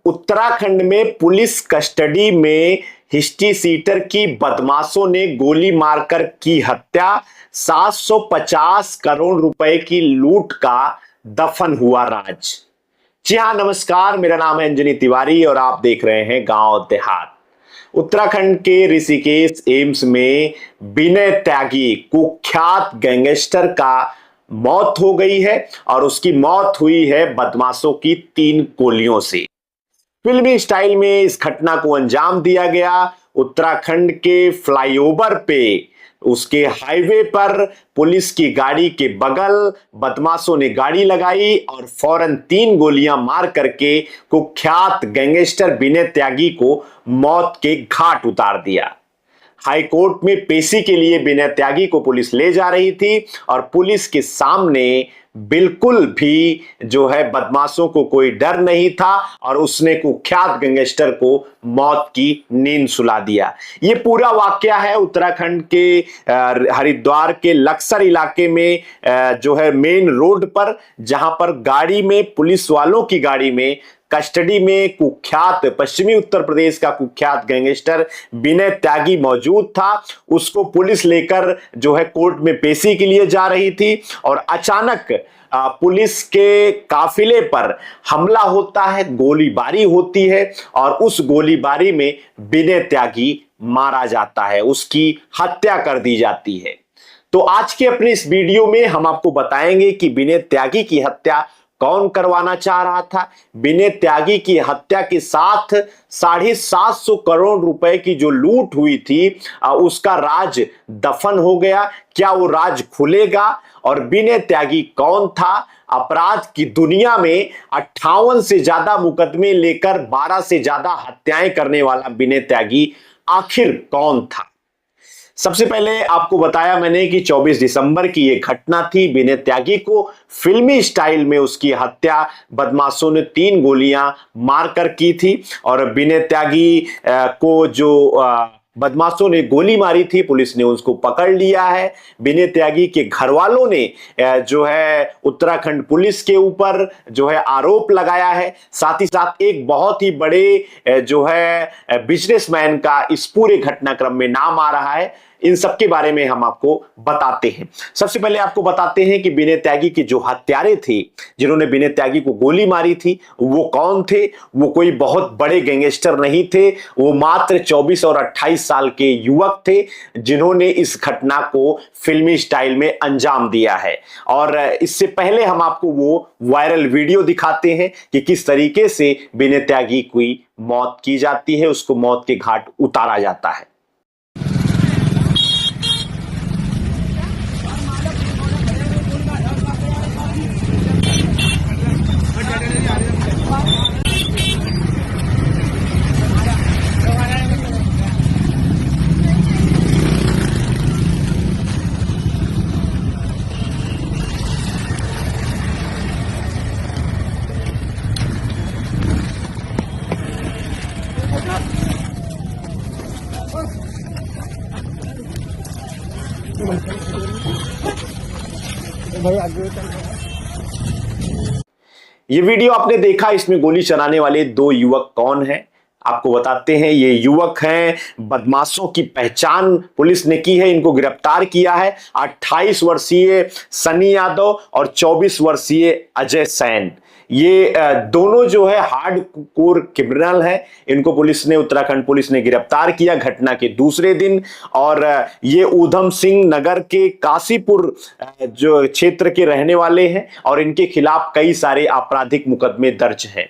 उत्तराखंड में police custody में history sheeter की बदमाशों ने गोली मारकर की हत्या। 750 करोड़ रुपए की लूट का दफन हुआ राज। जी हाँ, नमस्कार, मेरा नाम है अंजनी तिवारी और आप देख रहे हैं गांव देहात। उत्तराखंड के ऋषिकेश एम्स में विनय त्यागी कुख्यात गैंगस्टर का मौत हो गई है और उसकी मौत हुई है बदमाशों की 3 गोलियों से। फिल्मी स्टाइल में इस घटना को अंजाम दिया गया। उत्तराखंड के फ्लाईओवर पे उसके हाईवे पर पुलिस की गाड़ी के बगल बदमाशों ने गाड़ी लगाई और फौरन 3 गोलियां मार करके कुख्यात गैंगस्टर विनय त्यागी को मौत के घाट उतार दिया। हाई कोर्ट में पेशी के लिए विनय त्यागी को पुलिस ले जा रही थी और पुलिस के सामने बिल्कुल भी जो है बदमाशों को कोई डर नहीं था और उसने कुख्यात गैंगस्टर को मौत की नींद सुला दिया। ये पूरा वाकया है उत्तराखंड के हरिद्वार के लक्सर इलाके में जो है मेन रोड पर, जहां पर गाड़ी में पुलिस वालों की गाड़ी में कस्टडी में कुख्यात पश्चिमी उत्तर प्रदेश का कुख्यात गैंगस्टर विनय त्यागी मौजूद था। उसको पुलिस लेकर जो है कोर्ट में पेशी के लिए जा रही थी और अचानक पुलिस के काफिले पर हमला होता है, गोलीबारी होती है और उस गोलीबारी में विनय त्यागी मारा जाता है, उसकी हत्या कर दी जाती है। तो आज के अपने इस वीडियो में हम आपको बताएंगे कि विनय त्यागी की हत्या कौन करवाना चाह रहा था। विनय त्यागी की हत्या के साथ 750 करोड़ रुपए की जो लूट हुई थी उसका राज दफन हो गया। क्या वो राज खुलेगा? और विनय त्यागी कौन था? अपराध की दुनिया में 58 से ज्यादा मुकदमे लेकर 12 से ज्यादा हत्याएं करने वाला विनय त्यागी आखिर कौन था? सबसे पहले आपको बताया मैंने कि 24 दिसंबर की यह घटना थी। विनय त्यागी को फिल्मी स्टाइल में उसकी हत्या बदमाशों ने 3 गोलियां मारकर की थी और विनय त्यागी को जो बदमाशों ने गोली मारी थी पुलिस ने उसको पकड़ लिया है। विनय त्यागी के घर वालों ने जो है उत्तराखंड पुलिस के ऊपर जो है आरोप लगाया है। साथ ही साथ एक बहुत ही बड़े जो है बिजनेसमैन का इस पूरे घटनाक्रम में नाम आ रहा है। इन सब के बारे में हम आपको बताते हैं। सबसे पहले आपको बताते हैं कि विनय त्यागी के जो हत्यारे थे, जिन्होंने विनय त्यागी को गोली मारी थी, वो कौन थे। वो कोई बहुत बड़े गैंगस्टर नहीं थे, वो मात्र 24 और 28 साल के युवक थे जिन्होंने इस घटना को फिल्मी स्टाइल में अंजाम दिया है। और इससे पहले हम आपको वो वायरल वीडियो दिखाते हैं कि किस तरीके से विनय त्यागी की मौत की जाती है, उसको मौत के घाट उतारा जाता है। ये वीडियो आपने देखा, इसमें गोली चलाने वाले 2 युवक कौन हैं आपको बताते हैं। ये युवक हैं, बदमाशों की पहचान पुलिस ने की है, इनको गिरफ्तार किया है। 28 वर्षीय सनी यादव और 24 वर्षीय अजय सैन। ये दोनों जो है हार्ड कोर क्रिमिनल है। इनको पुलिस ने उत्तराखंड पुलिस ने गिरफ्तार किया घटना के दूसरे दिन। और ये ऊधम सिंह नगर के काशीपुर जो क्षेत्र के रहने वाले हैं और इनके खिलाफ कई सारे आपराधिक मुकदमे दर्ज हैं।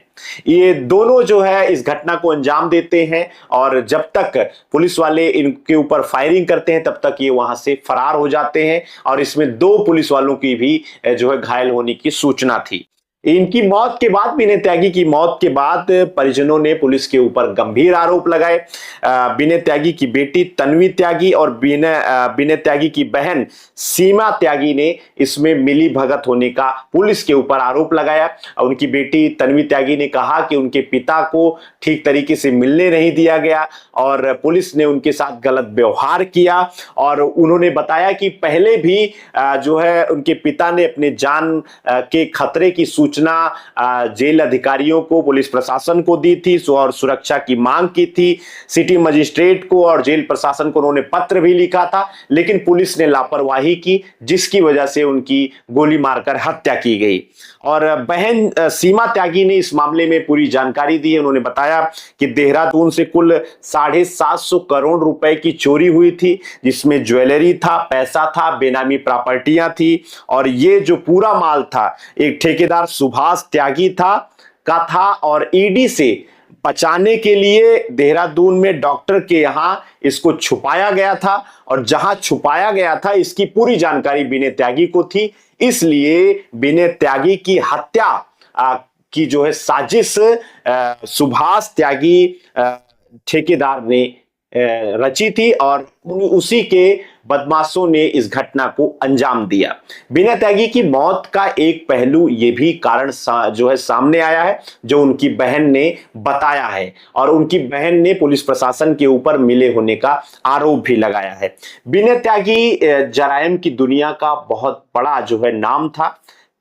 ये दोनों जो है इस घटना को अंजाम देते हैं और जब तक पुलिस वाले इनके ऊपर फायरिंग करते हैं तब तक ये वहां से फरार हो जाते हैं। और इसमें 2 पुलिस वालों की भी जो है घायल होने की सूचना थी। इनकी मौत के बाद, विनय त्यागी की मौत के बाद परिजनों ने पुलिस के ऊपर गंभीर आरोप लगाए। विनय त्यागी की बेटी तन्वी त्यागी और विनय त्यागी की बहन सीमा त्यागी ने इसमें मिली भगत होने का पुलिस के ऊपर आरोप लगाया। उनकी बेटी तन्वी त्यागी ने कहा कि उनके पिता को ठीक तरीके से मिलने नहीं दिया गया और पुलिस ने उनके साथ गलत व्यवहार किया। और उन्होंने बताया कि पहले भी जो है उनके पिता ने अपने जान के खतरे की सूचना जेल अधिकारियों को, पुलिस प्रशासन को दी थी और सुरक्षा की मांग की थी। सिटी मजिस्ट्रेट को और जेल प्रशासन को उन्होंने पत्र भी लिखा था, लेकिन पुलिस ने लापरवाही की, जिसकी वजह से उनकी गोली मारकर हत्या की गई। और बहन सीमा त्यागी ने इस मामले में पूरी जानकारी दी है। उन्होंने बताया कि देहरादून से कुल 750 करोड़ रुपए की चोरी हुई थी, जिसमें ज्वेलरी था, पैसा था, बेनामी प्रॉपर्टियां थी। और ये जो पूरा माल था एक ठेकेदार सुभाष त्यागी था और ईडी से बचाने के लिए देहरादून में डॉक्टर के यहां इसको छुपाया गया था। और जहां छुपाया गया था इसकी पूरी जानकारी विनय त्यागी को थी, इसलिए विनय त्यागी की हत्या की जो है साजिश सुभाष त्यागी ठेकेदार ने रची थी और उसी के बदमाशों ने इस घटना को अंजाम दिया। विनय त्यागी की मौत का एक पहलू ये भी कारण जो है सामने आया है, जो उनकी बहन ने बताया है, और उनकी बहन ने पुलिस प्रशासन के ऊपर मिले होने का आरोप भी लगाया है। विनय त्यागी जराइम की दुनिया का बहुत बड़ा जो है नाम था।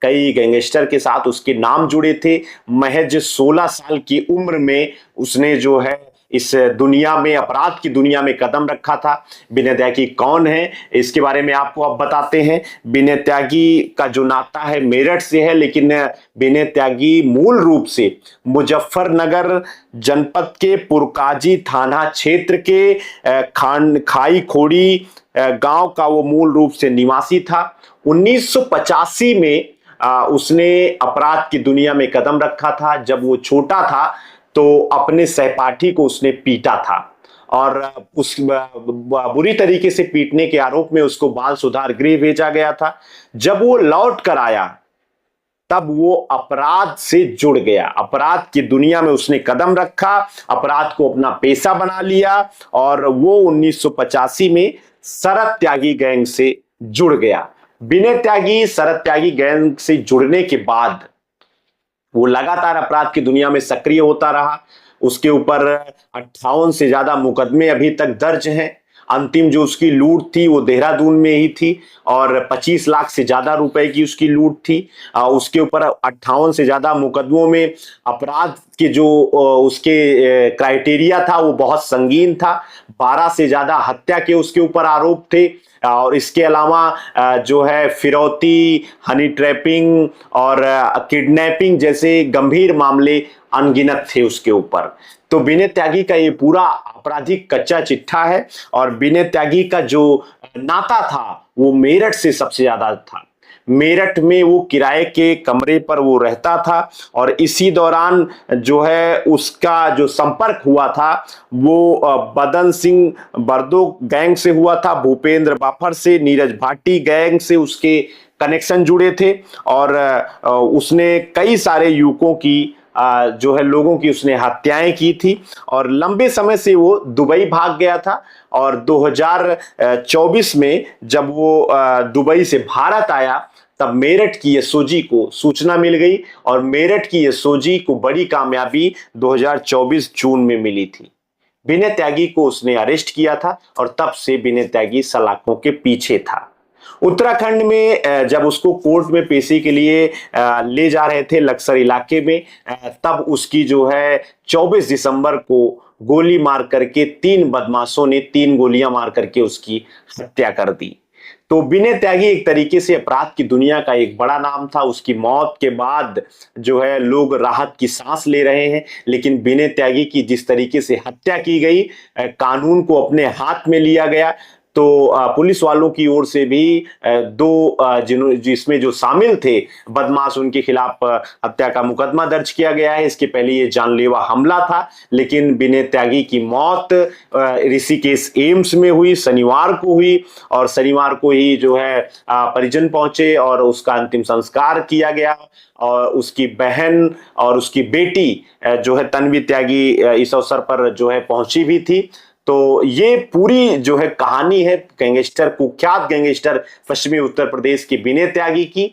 कई गैंगस्टर के साथ उसके नाम जुड़े थे। महज 16 साल की उम्र में उसने जो है इस दुनिया में, अपराध की दुनिया में कदम रखा था। विनय त्यागी कौन है इसके बारे में आपको अब बताते हैं। विनय त्यागी का जो नाता है मेरठ से है, लेकिन विनय त्यागी मूल रूप से मुजफ्फरनगर जनपद के पुरकाजी थाना क्षेत्र के खाई खोड़ी गांव का वो मूल रूप से निवासी था। 1985 में उसने अपराध की दुनिया में कदम रखा था। जब वो छोटा था तो अपने सहपाठी को उसने पीटा था और उस बुरी तरीके से पीटने के आरोप में उसको बाल सुधार गृह भेजा गया था। जब वो लौट कर आया तब वो अपराध से जुड़ गया, अपराध की दुनिया में उसने कदम रखा, अपराध को अपना पेशा बना लिया और वो 1985 में शरद त्यागी गैंग से जुड़ गया। विनय त्यागी शरद त्यागी गैंग से जुड़ने के बाद वो लगातार अपराध की दुनिया में सक्रिय होता रहा। उसके ऊपर 58 से ज्यादा मुकदमे अभी तक दर्ज हैं। अंतिम जो उसकी लूट थी वो देहरादून में ही थी और 25 लाख से ज्यादा रुपए की उसकी लूट थी। उसके ऊपर 58 से ज्यादा मुकदमों में अपराध के जो उसके क्राइटेरिया था वो बहुत संगीन था। 12 से ज्यादा हत्या के उसके ऊपर आरोप थे और इसके अलावा जो है फिरौती, हनी ट्रैपिंग और किडनैपिंग जैसे गंभीर मामले अनगिनत थे उसके ऊपर। तो विनय त्यागी का ये पूरा आपराधिक कच्चा चिट्ठा है और विनय त्यागी का जो नाता था वो मेरठ से सबसे ज्यादा था। मेरठ में वो किराए के कमरे पर वो रहता था और इसी दौरान जो है उसका जो संपर्क हुआ था वो बदन सिंह बरदो गैंग से हुआ था, भूपेंद्र बाफर से, नीरज भाटी गैंग से उसके कनेक्शन जुड़े थे और उसने कई सारे युवकों की जो है लोगों की उसने हत्याएं की थी और लंबे समय से वो दुबई भाग गया था। और 2024 में जब वो दुबई से भारत आया तब मेरठ की एसओजी को सूचना मिल गई और मेरठ की एसओजी को बड़ी कामयाबी 2024 जून में मिली थी। विनय त्यागी को उसने अरेस्ट किया था और तब से विनय त्यागी सलाखों के पीछे था। उत्तराखंड में जब उसको कोर्ट में पेशी के लिए ले जा रहे थे लक्सर इलाके में, तब उसकी जो है 24 दिसंबर को गोली मार करके 3 बदमाशों ने 3 गोलियां मार करके उसकी हत्या कर दी। तो विनय त्यागी एक तरीके से अपराध की दुनिया का एक बड़ा नाम था। उसकी मौत के बाद जो है लोग राहत की सांस ले रहे हैं, लेकिन विनय त्यागी की जिस तरीके से हत्या की गई, कानून को अपने हाथ में लिया गया, तो पुलिस वालों की ओर से भी 2 जिसमें जो शामिल थे बदमाश उनके खिलाफ हत्या का मुकदमा दर्ज किया गया है। इसके पहले ये जानलेवा हमला था, लेकिन विनय त्यागी की मौत ऋषिकेश एम्स में हुई, शनिवार को हुई और शनिवार को ही जो है परिजन पहुंचे और उसका अंतिम संस्कार किया गया और उसकी बहन और उसकी बेटी जो है तन्वी त्यागी इस अवसर पर जो है पहुंची भी थी। तो ये पूरी जो है कहानी है गैंगस्टर, कुख्यात गैंगस्टर पश्चिमी उत्तर प्रदेश के विनय त्यागी की,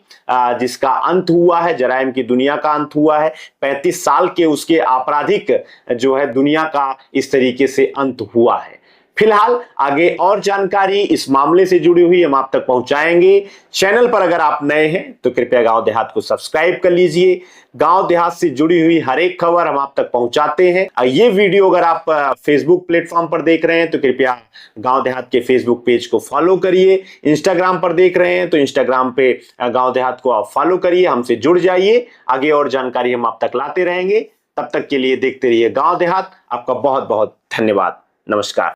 जिसका अंत हुआ है, जराइम की दुनिया का अंत हुआ है। 35 साल के उसके आपराधिक जो है दुनिया का इस तरीके से अंत हुआ है। फिलहाल आगे और जानकारी इस मामले से जुड़ी हुई हम आप तक पहुंचाएंगे। चैनल पर अगर आप नए हैं तो कृपया गांव देहात को सब्सक्राइब कर लीजिए। गांव देहात से जुड़ी हुई हर एक खबर हम आप तक पहुंचाते हैं। ये वीडियो अगर आप फेसबुक प्लेटफॉर्म पर देख रहे हैं तो कृपया गांव देहात के फेसबुक पेज को फॉलो करिए। इंस्टाग्राम पर देख रहे हैं तो इंस्टाग्राम पे गांव देहात को आप फॉलो करिए, हमसे जुड़ जाइए। आगे और जानकारी हम आप तक लाते रहेंगे। तब तक के लिए देखते रहिए गांव देहात। आपका बहुत बहुत धन्यवाद। नमस्कार।